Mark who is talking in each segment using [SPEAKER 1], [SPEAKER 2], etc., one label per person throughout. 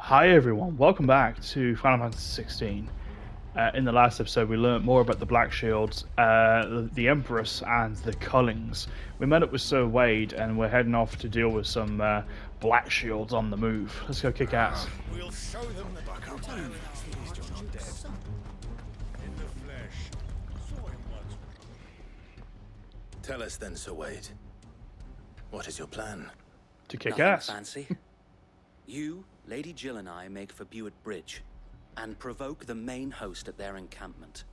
[SPEAKER 1] Hi everyone, welcome back to Final Fantasy XVI. In the last episode we learned more about the Black Shields, the Empress and the Cullings. We met up with Sir Wade and we're heading off to deal with some Black Shields on the move. Let's go kick ass.
[SPEAKER 2] We'll show them the buck out there. In the flesh. Saw him once.
[SPEAKER 3] Tell us then, Sir Wade. What is your plan?
[SPEAKER 1] To kick
[SPEAKER 4] Nothing
[SPEAKER 1] ass.
[SPEAKER 4] fancy. You, Lady Jill and I make for Buett Bridge and provoke the main host at their encampment.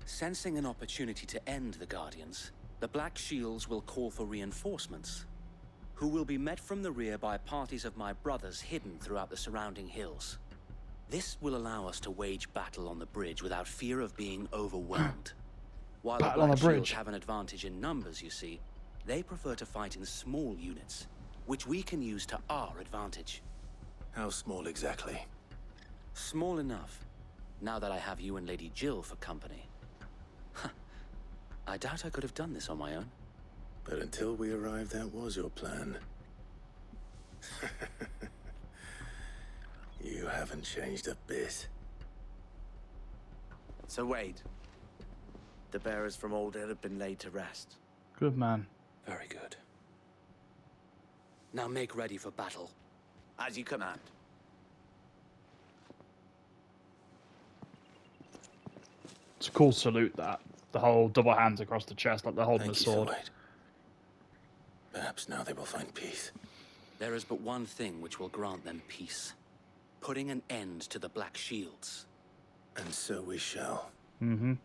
[SPEAKER 4] Sensing an opportunity to end the Guardians, the Black Shields will call for reinforcements, who will be met from the rear by parties of my brothers hidden throughout the surrounding hills. This will allow us to wage battle on the bridge without fear of being overwhelmed. While the
[SPEAKER 1] Battle on
[SPEAKER 4] Black
[SPEAKER 1] the bridge.
[SPEAKER 4] Shields have an advantage in numbers, you see, they prefer to fight in small units, which we can use to our advantage.
[SPEAKER 3] How small exactly?
[SPEAKER 4] Small enough, now that I have you and Lady Jill for company. I doubt I could have done this on my own.
[SPEAKER 3] But until we arrived, that was your plan. You haven't changed a bit.
[SPEAKER 5] So Wade, the bearers from Old Hill have been laid to rest.
[SPEAKER 1] Good man.
[SPEAKER 4] Very good. Now make ready for battle.
[SPEAKER 5] As you command.
[SPEAKER 1] It's a cool salute, that. The whole double hands across the chest like they're holding
[SPEAKER 3] Thank
[SPEAKER 1] a
[SPEAKER 3] you, Sir
[SPEAKER 1] sword.
[SPEAKER 3] Wade. Perhaps now they will find peace.
[SPEAKER 4] There is but one thing which will grant them peace. Putting an end to the Black Shields.
[SPEAKER 3] And so we shall.
[SPEAKER 1] Mm-hmm.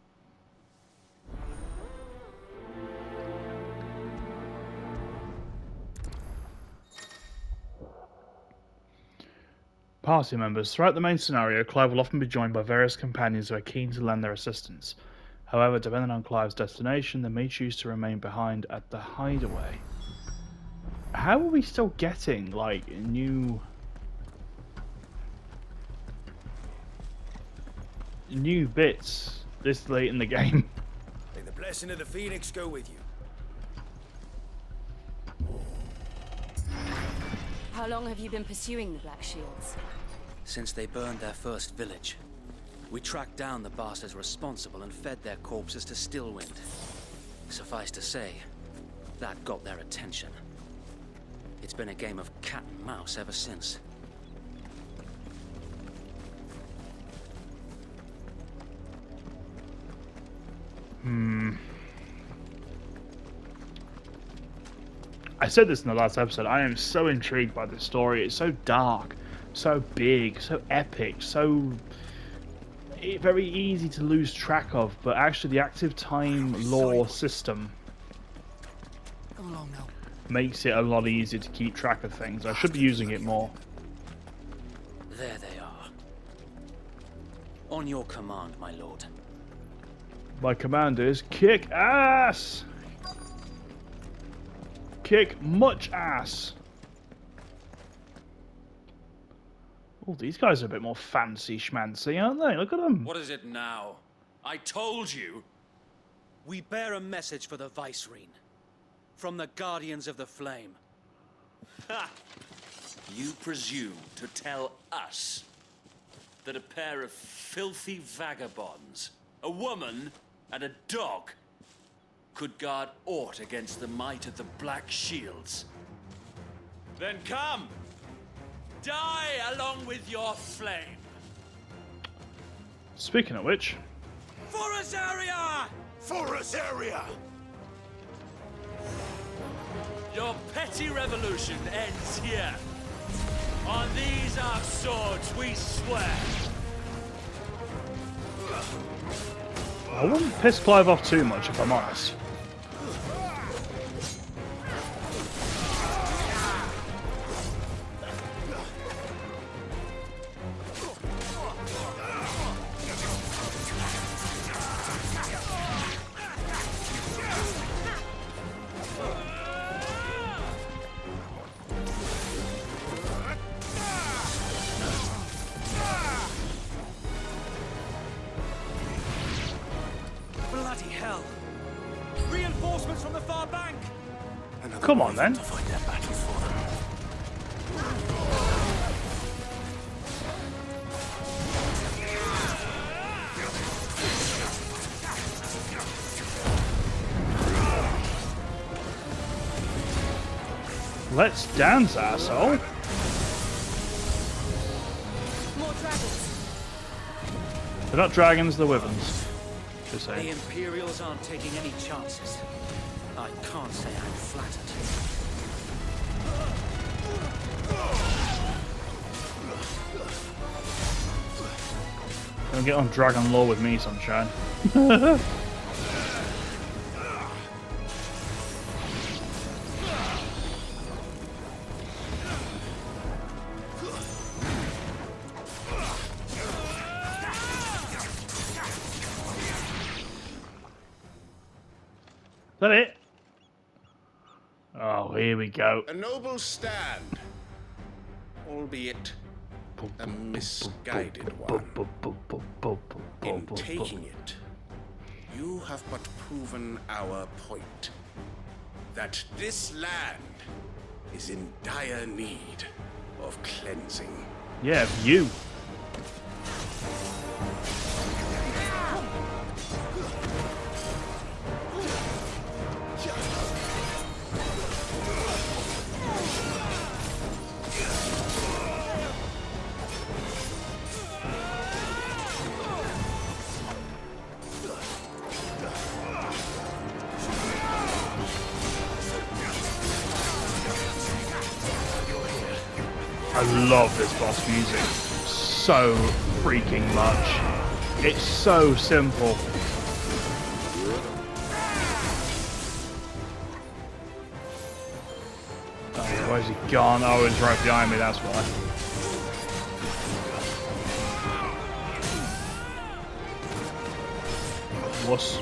[SPEAKER 1] Party members. Throughout the main scenario, Clive will often be joined by various companions who are keen to lend their assistance. However, depending on Clive's destination, they may choose to remain behind at the hideaway. How are we still getting, like, new bits this late in the game?
[SPEAKER 2] May the blessing of the Phoenix go with you.
[SPEAKER 6] How long have you been pursuing the Black Shields?
[SPEAKER 4] Since they burned their first village, we tracked down the bastards responsible and fed their corpses to Stillwind. Suffice to say, that got their attention. It's been a game of cat and mouse ever since.
[SPEAKER 1] I said this in the last episode, I am so intrigued by this story. It's so dark, so big, so epic, so very easy to lose track of, but actually the active time lore system
[SPEAKER 2] Come along now.
[SPEAKER 1] makes it a lot easier to keep track of things. I should be using it more.
[SPEAKER 4] There they are. On your command, my lord.
[SPEAKER 1] My command is kick ass! Kick much ass! Oh, these guys are a bit more fancy schmancy, aren't they? Look at them.
[SPEAKER 7] What is it now? I told you!
[SPEAKER 4] We bear a message for the Vicereine. From the Guardians of the Flame.
[SPEAKER 7] Ha! You presume to tell us that a pair of filthy vagabonds, a woman and a dog, could guard aught against the might of the Black Shields? Then come! Die along with your flame!
[SPEAKER 1] Speaking of which,
[SPEAKER 7] For Azaria!
[SPEAKER 2] For us area!
[SPEAKER 7] Your petty revolution ends here. On these our swords we swear.
[SPEAKER 1] I wouldn't piss Clive off too much if I'm honest.
[SPEAKER 7] Bloody hell! Reinforcements from the far bank!
[SPEAKER 1] Come on then.
[SPEAKER 3] To fight their battle for them.
[SPEAKER 1] Let's dance, asshole.
[SPEAKER 6] More dragons.
[SPEAKER 1] They're not dragons, they're wyverns. Just
[SPEAKER 4] The
[SPEAKER 1] saying.
[SPEAKER 4] Imperials aren't taking any chances. I can't say I'm flattered.
[SPEAKER 1] Don't get on dragon law with me, sunshine. Is that it? Oh, here we go.
[SPEAKER 3] A noble stand, albeit a misguided one. In taking it, you have but proven our point. That this land is in dire need of cleansing.
[SPEAKER 1] Yeah, you. I love this boss music so freaking much. It's so simple. Oh, where's he gone? Oh, he's right behind me, that's why. Wuss.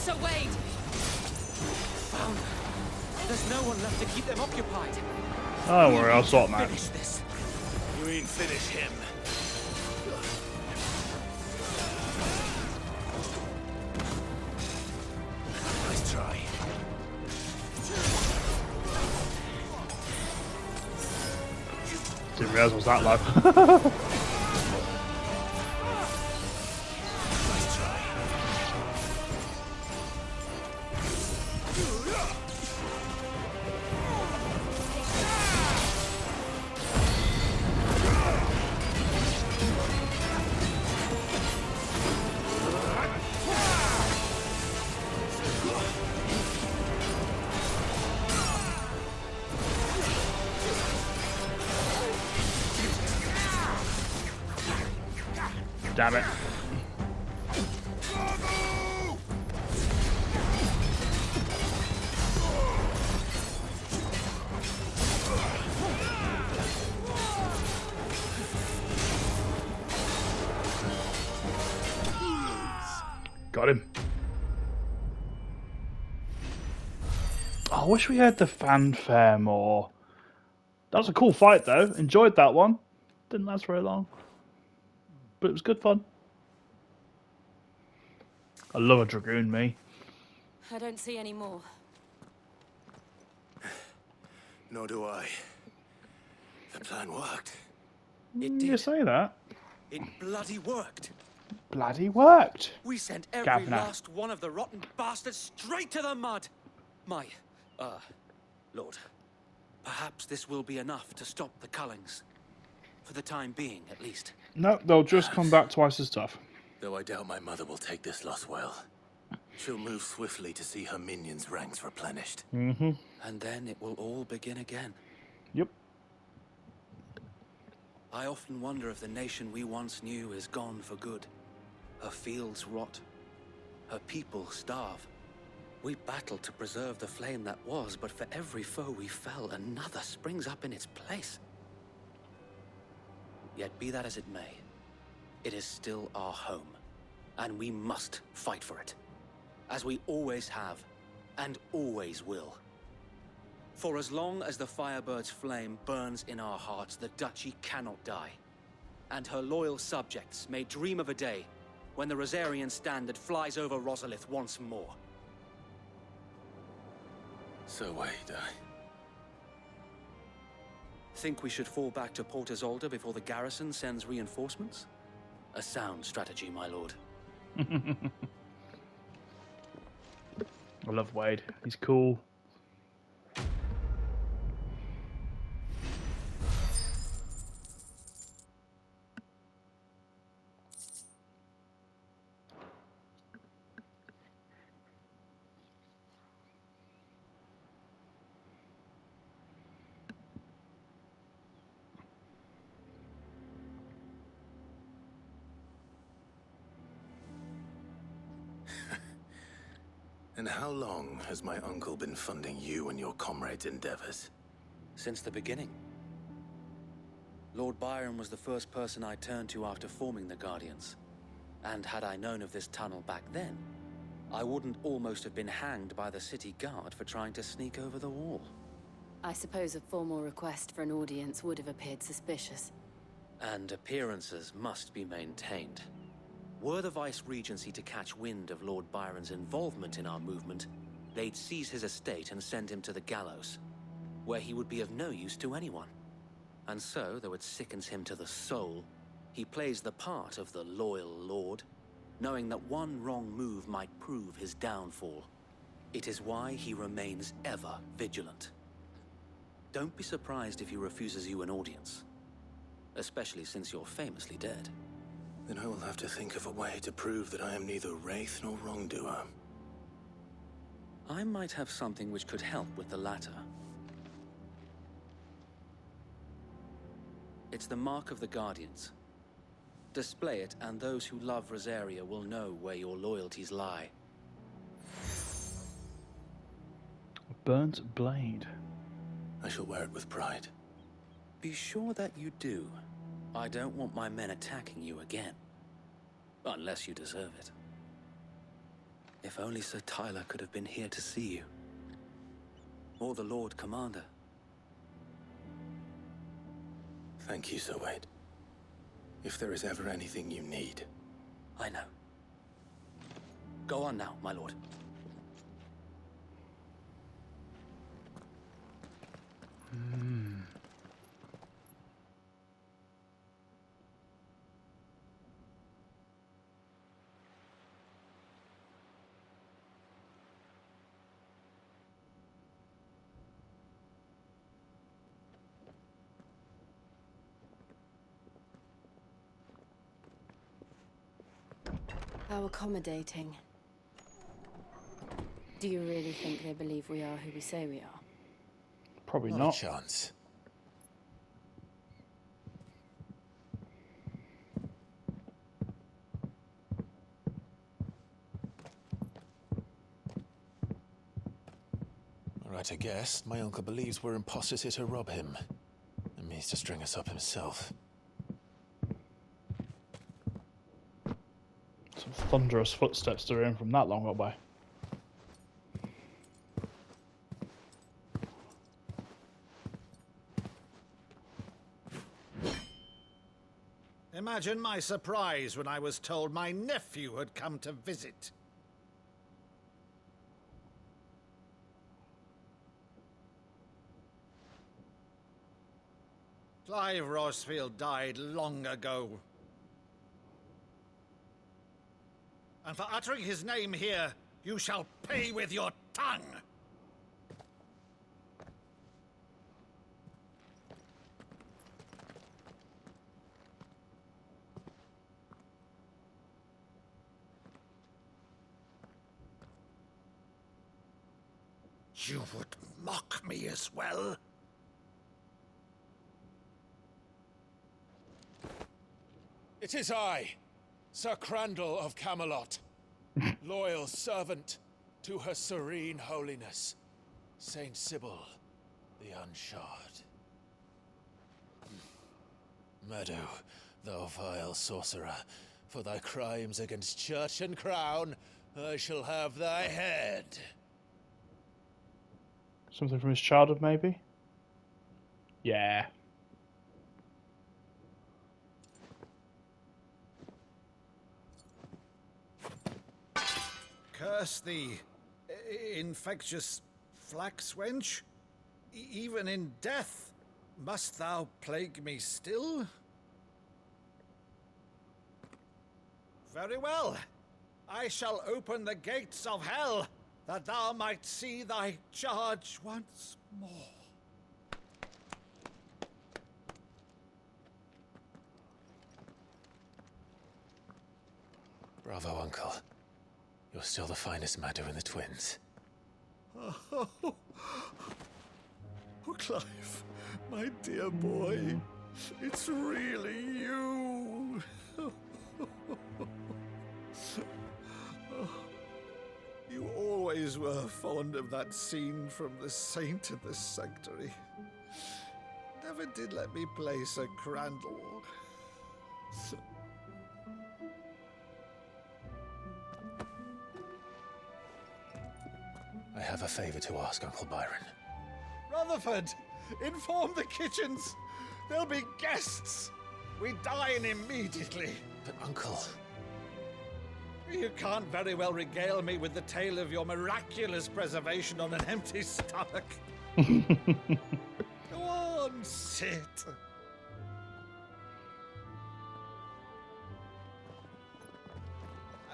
[SPEAKER 6] So Wade,
[SPEAKER 4] Found her. There's no one left to keep them occupied.
[SPEAKER 1] Don't worry, I'll sort man.
[SPEAKER 4] Finish this.
[SPEAKER 2] You mean finish him? Nice try.
[SPEAKER 1] Didn't realise it was that low.
[SPEAKER 2] Nice try.
[SPEAKER 1] Damn it. Got him. I wish we had the fanfare more. That was a cool fight though. Enjoyed that one. Didn't last very long. But it was good fun. I love a Dragoon, me.
[SPEAKER 6] I don't see any more.
[SPEAKER 3] Nor do I. The plan worked.
[SPEAKER 4] It
[SPEAKER 1] You
[SPEAKER 4] did.
[SPEAKER 1] say that.
[SPEAKER 4] It bloody worked.
[SPEAKER 1] Bloody worked.
[SPEAKER 4] We sent every
[SPEAKER 1] Governor.
[SPEAKER 4] last one of the rotten bastards straight to the mud. My, Lord, perhaps this will be enough to stop the Cullings. For the time being, at least.
[SPEAKER 1] No, they'll just come back twice as tough.
[SPEAKER 3] Though I doubt my mother will take this loss well. She'll move swiftly to see her minions' ranks replenished.
[SPEAKER 1] Mm-hmm.
[SPEAKER 4] And then it will all begin again.
[SPEAKER 1] Yep.
[SPEAKER 4] I often wonder if the nation we once knew is gone for good. Her fields rot. Her people starve. We battled to preserve the flame that was, but for every foe we fell, another springs up in its place. Yet be that as it may, it is still our home, and we must fight for it, as we always have, and always will. For as long as the Firebird's flame burns in our hearts, the Duchy cannot die, and her loyal subjects may dream of a day when the Rosarian standard flies over Rosalith once more.
[SPEAKER 3] So wait,
[SPEAKER 4] Think we should fall back to Port Isolde before the garrison sends reinforcements? A sound strategy, my lord.
[SPEAKER 1] I love Wade. He's cool.
[SPEAKER 3] And how long has my uncle been funding you and your comrades' endeavors?
[SPEAKER 4] Since the beginning. Lord Byron was the first person I turned to after forming the Guardians. And had I known of this tunnel back then, I wouldn't almost have been hanged by the city guard for trying to sneak over the wall.
[SPEAKER 6] I suppose a formal request for an audience would have appeared suspicious.
[SPEAKER 4] And appearances must be maintained. Were the Vice-Regency to catch wind of Lord Byron's involvement in our movement, they'd seize his estate and send him to the gallows, where he would be of no use to anyone. And so, though it sickens him to the soul, he plays the part of the loyal lord, knowing that one wrong move might prove his downfall. It is why he remains ever vigilant. Don't be surprised if he refuses you an audience, especially since you're famously dead.
[SPEAKER 3] Then I will have to think of a way to prove that I am neither wraith nor wrongdoer.
[SPEAKER 4] I might have something which could help with the latter. It's the mark of the Guardians. Display it, and those who love Rosaria will know where your loyalties lie.
[SPEAKER 1] A burnt blade.
[SPEAKER 3] I shall wear it with pride.
[SPEAKER 4] Be sure that you do. I don't want my men attacking you again. Unless you deserve it. If only Sir Tyler could have been here to see you. Or the Lord Commander.
[SPEAKER 3] Thank you, Sir Wade. If there is ever anything you need.
[SPEAKER 4] I know. Go on now, my lord.
[SPEAKER 6] How accommodating. Do you really think they believe we are who we say we are?
[SPEAKER 1] Probably
[SPEAKER 3] Not
[SPEAKER 1] not.
[SPEAKER 3] a chance. Right, I guess. My uncle believes we're imposters here to rob him. And means to string us up himself.
[SPEAKER 1] Some thunderous footsteps to him from that long away.
[SPEAKER 2] Imagine my surprise when I was told my nephew had come to visit. Clive Rosfield died long ago. And for uttering his name here, you shall pay with your tongue! You would mock me as well?
[SPEAKER 8] It is I, Sir Crandall of Camelot, loyal servant to her serene holiness, Saint Sybil the Unshod. Meadow, thou vile sorcerer, for thy crimes against church and crown, I shall have thy head.
[SPEAKER 1] Something from his childhood, maybe? Yeah.
[SPEAKER 2] Curse thee, infectious flax wench. Even in death, must thou plague me still? Very well. I shall open the gates of hell, that thou might see thy charge once more.
[SPEAKER 8] Bravo, Uncle. You're still the finest Maddo in the twins.
[SPEAKER 2] Oh, Clive, my dear boy, it's really you. You always were fond of that scene from The Saint in the Sanctuary. Never did let me play Sir Crandall.
[SPEAKER 8] I have a favor to ask, Uncle Byron.
[SPEAKER 2] Rutherford, inform the kitchens. There'll be guests. We dine immediately.
[SPEAKER 8] But, Uncle...
[SPEAKER 2] You can't very well regale me with the tale of your miraculous preservation on an empty stomach. Go on, sit.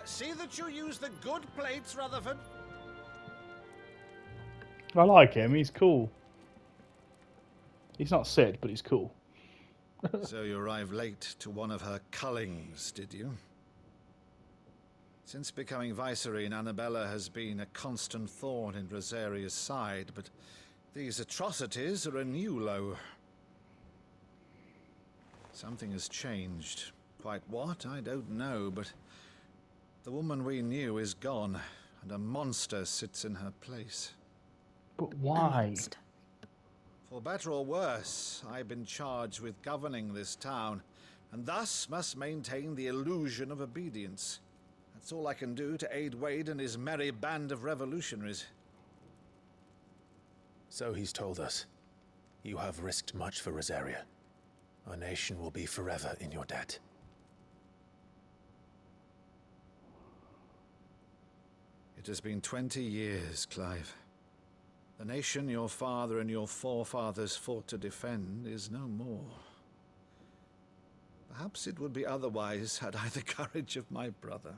[SPEAKER 2] See that you use the good plates, Rutherford.
[SPEAKER 1] I like him. He's cool. He's not Sid, but he's cool.
[SPEAKER 2] So you arrived late to one of her cullings, did you? Since becoming Vicereine, Annabella has been a constant thorn in Rosaria's side, but these atrocities are a new low. Something has changed. Quite what, I don't know, but the woman we knew is gone, and a monster sits in her place.
[SPEAKER 1] But why?
[SPEAKER 2] For better or worse, I've been charged with governing this town, and thus must maintain the illusion of obedience. That's all I can do to aid Wade and his merry band of revolutionaries.
[SPEAKER 8] So he's told us. You have risked much for Rosaria. Our nation will be forever in your debt.
[SPEAKER 2] It has been 20 years, Clive. The nation your father and your forefathers fought to defend is no more. Perhaps it would be otherwise had I the courage of my brother.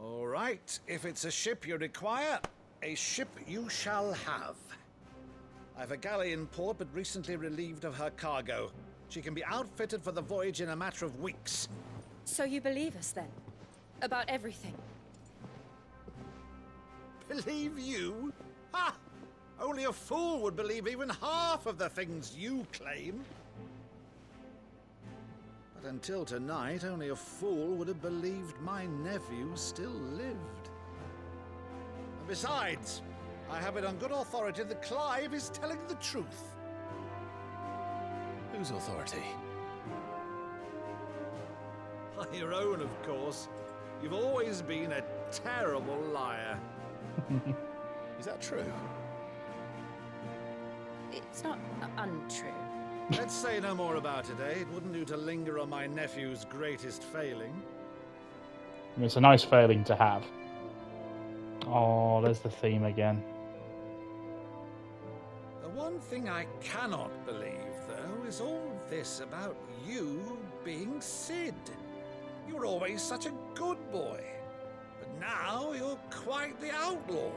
[SPEAKER 2] All right, if it's a ship you require, a ship you shall have. I've a galley in port, but recently relieved of her cargo. She can be outfitted for the voyage in a matter of weeks.
[SPEAKER 9] So you believe us, then? About everything?
[SPEAKER 2] Believe you? Ha! Only a fool would believe even half of the things you claim. But until tonight, only a fool would have believed my nephew still lived. And besides, I have it on good authority that Clive is telling the truth.
[SPEAKER 8] Whose authority?
[SPEAKER 2] Your own, of course. You've always been a terrible liar.
[SPEAKER 8] Is that true?
[SPEAKER 9] It's not untrue.
[SPEAKER 2] Let's say no more about it, eh? It wouldn't do to linger on my nephew's greatest failing.
[SPEAKER 1] I mean, it's a nice failing to have. Oh, there's the theme again.
[SPEAKER 2] The one thing I cannot believe, though, is all this about you being Sid. You were always such a good boy, but now you're quite the outlaw.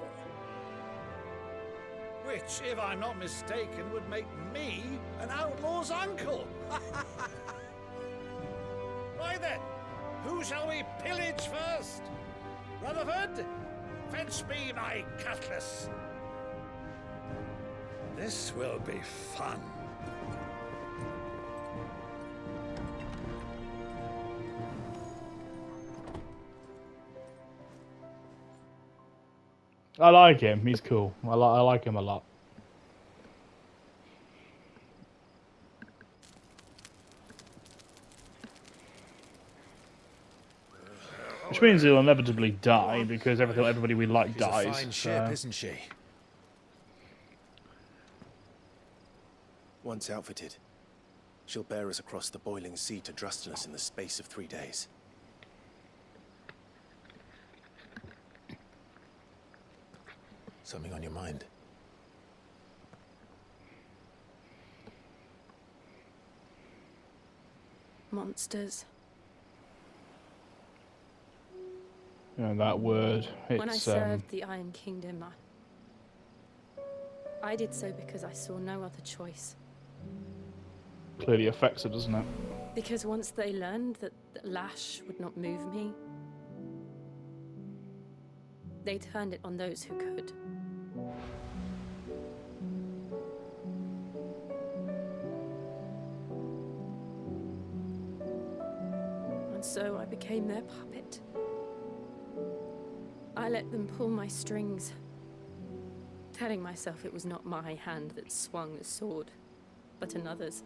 [SPEAKER 2] Which, if I'm not mistaken, would make me an outlaw's uncle. Right then, who shall we pillage first? Rutherford, fetch me my cutlass. This will be fun.
[SPEAKER 1] I like him. He's cool. I like him a lot. Which means he'll inevitably die because everybody we like
[SPEAKER 8] She's
[SPEAKER 1] dies.
[SPEAKER 8] a fine ship, isn't she?
[SPEAKER 3] Once outfitted, She'll bear us across the boiling sea to Drustinus in the space of 3 days. Something on your mind?
[SPEAKER 9] Monsters.
[SPEAKER 1] You know, that word.
[SPEAKER 9] When I served the Iron Kingdom, I did so because I saw no other choice.
[SPEAKER 1] Clearly affects it, doesn't it?
[SPEAKER 9] Because once they learned that Lash would not move me, they turned it on those who could. And so I became their puppet. I let them pull my strings, telling myself it was not my hand that swung the sword, but another's.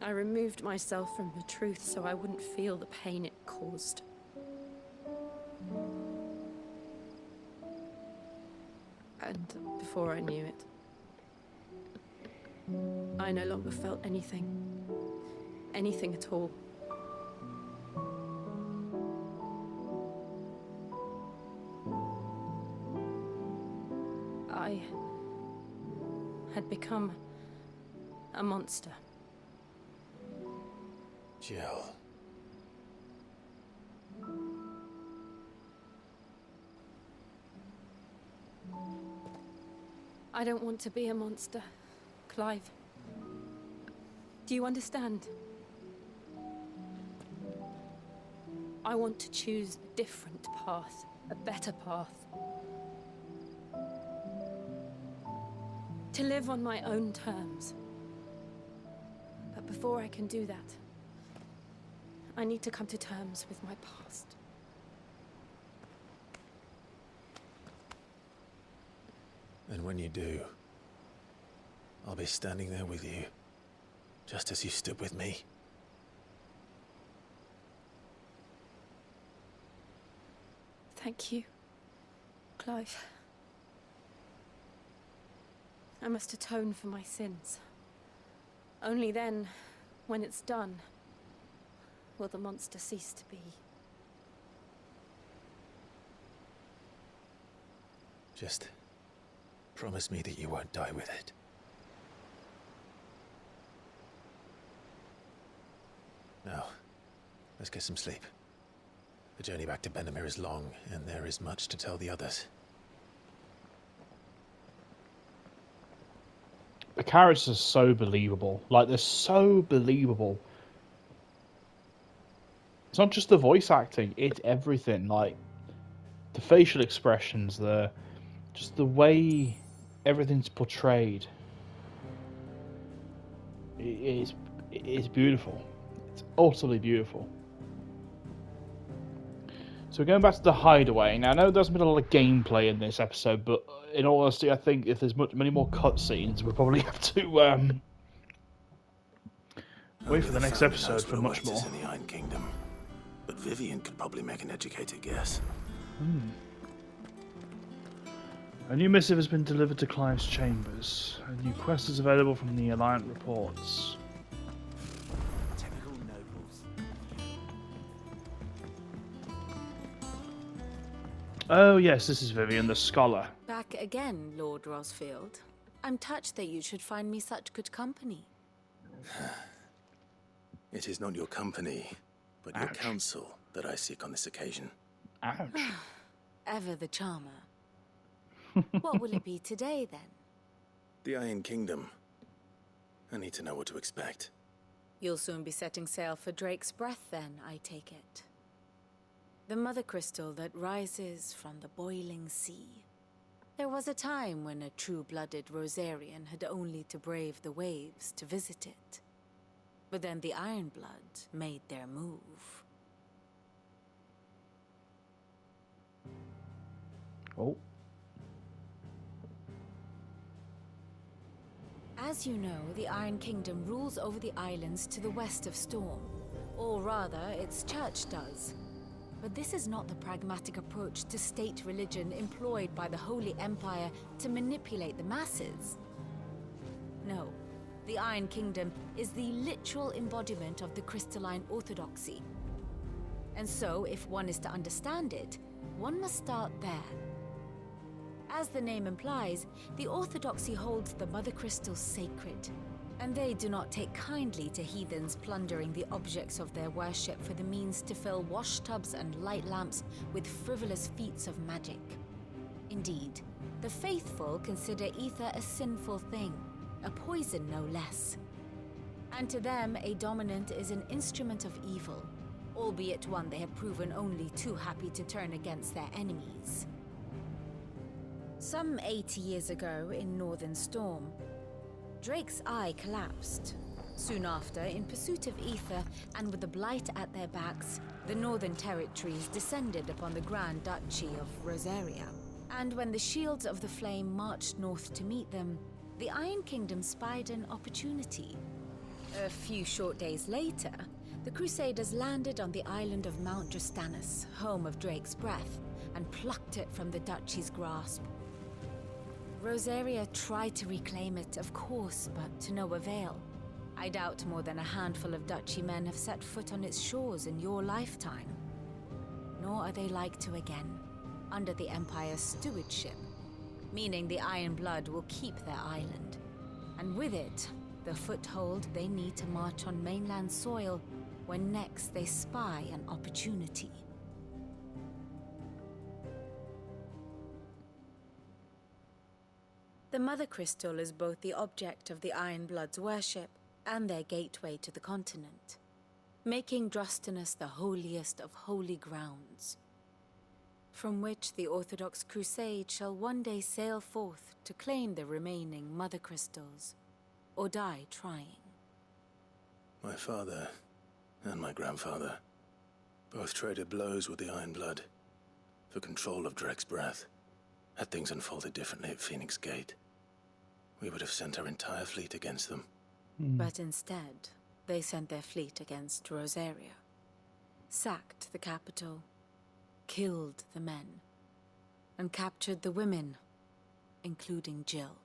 [SPEAKER 9] I removed myself from the truth so I wouldn't feel the pain it caused. And before I knew it, I no longer felt anything. Anything at all. I had become a monster.
[SPEAKER 3] Jill.
[SPEAKER 9] I don't want to be a monster, Clive. Do you understand? I want to choose a different path, a better path. To live on my own terms. But before I can do that, I need to come to terms with my past.
[SPEAKER 3] And when you do, I'll be standing there with you, just as you stood with me.
[SPEAKER 9] Thank you, Clive. I must atone for my sins. Only then, when it's done, will the monster cease to be.
[SPEAKER 3] Just promise me that you won't die with it. Now, let's get some sleep. The journey back to Benamir is long, and there is much to tell the others.
[SPEAKER 1] The characters are so believable. Like, they're so believable. It's not just the voice acting, it's everything. Like, the facial expressions, just the way everything's portrayed. It is beautiful. It's utterly beautiful. So we're going back to the hideaway. Now, I know there's been a lot of gameplay in this episode, but in all honesty, I think if there's many more cutscenes, we'll probably have to wait for the next episode for much more.
[SPEAKER 3] In the Iron Kingdom, but Vivian could probably make an educated guess.
[SPEAKER 1] A new missive has been delivered to Clive's chambers. A new quest is available from the Alliant reports.
[SPEAKER 5] Typical nobles.
[SPEAKER 1] Oh yes, this is Vivian, the scholar.
[SPEAKER 6] Back again, Lord Rosfield. I'm touched that you should find me such good company.
[SPEAKER 3] It is not your company, but your counsel that I seek on this occasion.
[SPEAKER 1] Ouch.
[SPEAKER 6] Ever the charmer. What will it be today, then?
[SPEAKER 3] The Iron Kingdom. I need to know what to expect.
[SPEAKER 6] You'll soon be setting sail for Drake's Breath, then, I take it. The mother crystal that rises from the boiling sea. There was a time when a true-blooded Rosarian had only to brave the waves to visit it. But then the Ironblood made their move.
[SPEAKER 1] Oh.
[SPEAKER 6] As you know, the Iron Kingdom rules over the islands to the west of Storm. Or rather, its church does. But this is not the pragmatic approach to state religion employed by the Holy Empire to manipulate the masses. No. The Iron Kingdom is the literal embodiment of the crystalline orthodoxy. And so, if one is to understand it, one must start there. As the name implies, the orthodoxy holds the Mother Crystal sacred, and they do not take kindly to heathens plundering the objects of their worship for the means to fill washtubs and light lamps with frivolous feats of magic. Indeed, the faithful consider ether a sinful thing, a poison no less. And to them, a dominant is an instrument of evil, albeit one they have proven only too happy to turn against their enemies. Some 80 years ago, in Northern Storm, Drake's eye collapsed. Soon after, in pursuit of ether and with the blight at their backs, the Northern Territories descended upon the Grand Duchy of Rosaria. And when the Shields of the Flame marched north to meet them, the Iron Kingdom spied an opportunity. A few short days later, the Crusaders landed on the island of Mount Drastanus, home of Drake's breath, and plucked it from the duchy's grasp. Rosaria tried to reclaim it, of course, but to no avail. I doubt more than a handful of duchy men have set foot on its shores in your lifetime. Nor are they like to again, under the Empire's stewardship, meaning the Iron Blood will keep their island. And with it, the foothold they need to march on mainland soil when next they spy an opportunity. The Mother Crystal is both the object of the Iron Blood's worship and their gateway to the continent, making Drastanus the holiest of holy grounds, from which the Orthodox Crusade shall one day sail forth to claim the remaining Mother Crystals, or die trying.
[SPEAKER 3] My father and my grandfather both traded blows with the Iron Blood for control of Drake's breath. Had things unfolded differently at Phoenix Gate, we would have sent our entire fleet against them.
[SPEAKER 6] But instead, they sent their fleet against Rosaria, sacked the capital, killed the men, and captured the women, including Jill.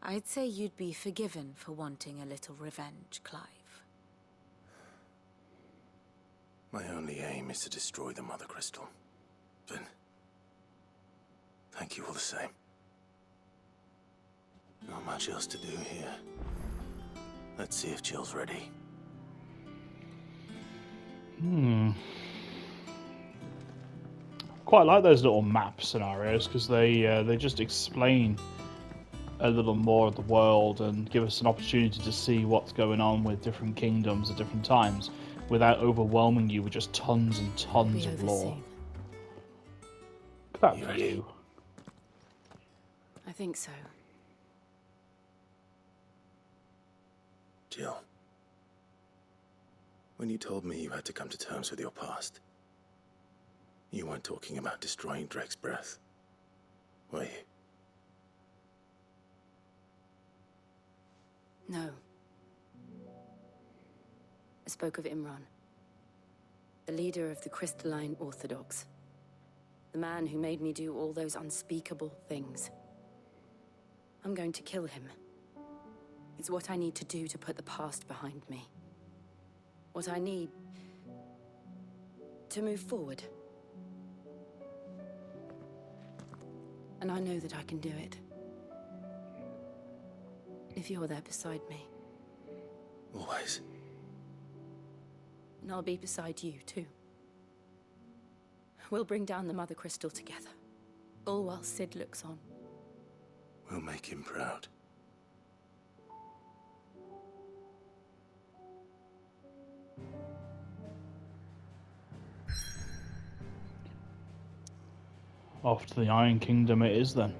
[SPEAKER 6] I'd say you'd be forgiven for wanting a little revenge, Clive.
[SPEAKER 3] My only aim is to destroy the Mother Crystal. But thank you all the same. Not much else to do here. Let's see if Jill's ready.
[SPEAKER 1] Quite like those little map scenarios because they just explain a little more of the world and give us an opportunity to see what's going on with different kingdoms at different times without overwhelming you with just tons and tons of lore. Look at that view.
[SPEAKER 9] I think so.
[SPEAKER 3] Jill, when you told me you had to come to terms with your past, you weren't talking about destroying Drake's breath, were you?
[SPEAKER 9] No. I spoke of Imran, the leader of the Crystalline Orthodox. The man who made me do all those unspeakable things. I'm going to kill him. It's what I need to do to put the past behind me. What I need to move forward. And I know that I can do it. If you're there beside me.
[SPEAKER 3] Always.
[SPEAKER 9] And I'll be beside you, too. We'll bring down the Mother Crystal together. All while Sid looks on.
[SPEAKER 3] We'll make him proud.
[SPEAKER 1] Off to the Iron Kingdom it is then.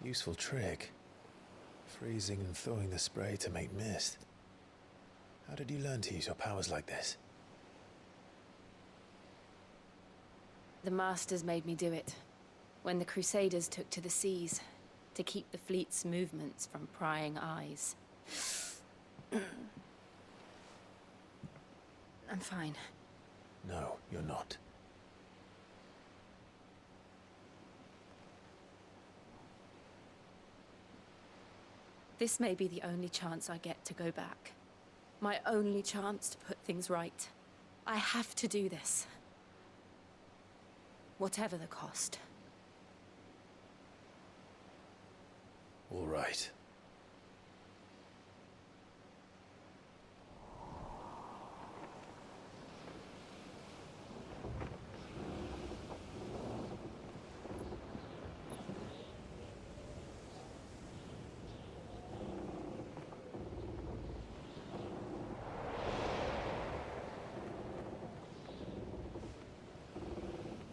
[SPEAKER 3] Useful trick. Freezing and thawing the spray to make mist. How did you learn to use your powers like this?
[SPEAKER 9] The Masters made me do it. When the Crusaders took to the seas, to keep the fleet's movements from prying eyes. I'm fine.
[SPEAKER 3] No, you're not.
[SPEAKER 9] This may be the only chance I get to go back. My only chance to put things right. I have to do this. Whatever the cost.
[SPEAKER 3] All right.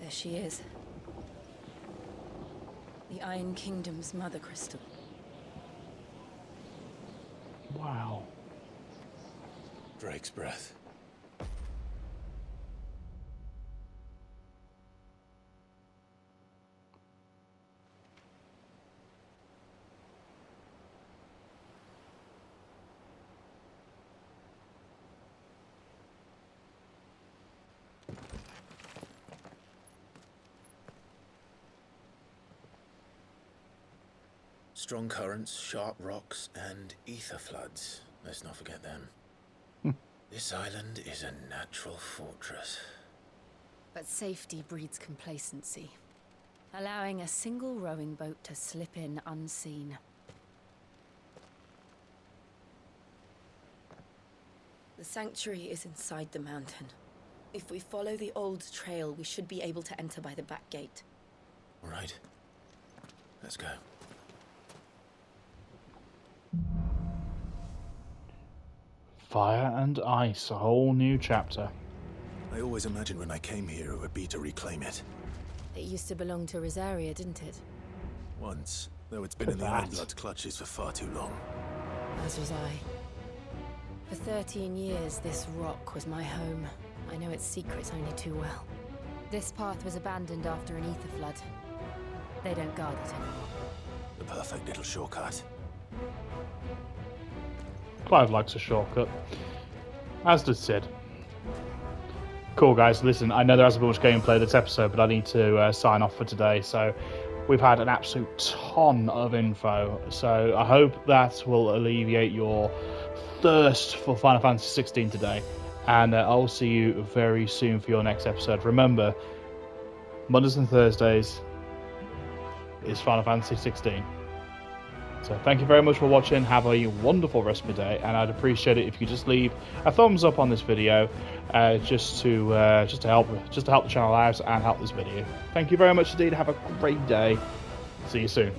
[SPEAKER 9] There she is. The Iron Kingdom's Mother Crystal.
[SPEAKER 1] Wow.
[SPEAKER 3] Drake's breath. Strong currents, sharp rocks, and ether floods. Let's not forget them. This island is a natural fortress.
[SPEAKER 9] But safety breeds complacency, allowing a single rowing boat to slip in unseen. The sanctuary is inside the mountain. If we follow the old trail, we should be able to enter by the back gate.
[SPEAKER 3] All right. Let's go.
[SPEAKER 1] Fire and ice, a whole new chapter.
[SPEAKER 3] I always imagined when I came here it would be to reclaim it.
[SPEAKER 9] It used to belong to Rosaria, didn't it?
[SPEAKER 3] Once, though it's been in the Ironblood's clutches for far too long.
[SPEAKER 9] As was I. For 13 years, this rock was my home. I know its secrets only too well. This path was abandoned after an ether flood. They don't guard it anymore.
[SPEAKER 3] The perfect little shortcut.
[SPEAKER 1] Clive likes a shortcut. As does Sid. Cool, guys. Listen, I know there hasn't been much gameplay this episode, but I need to sign off for today. So we've had an absolute ton of info. So I hope that will alleviate your thirst for Final Fantasy 16 today. And I'll see you very soon for your next episode. Remember, Mondays and Thursdays is Final Fantasy 16. So thank you very much for watching. Have a wonderful rest of the day, and I'd appreciate it if you could just leave a thumbs up on this video, just to help the channel out and help this video. Thank you very much indeed. Have a great day. See you soon.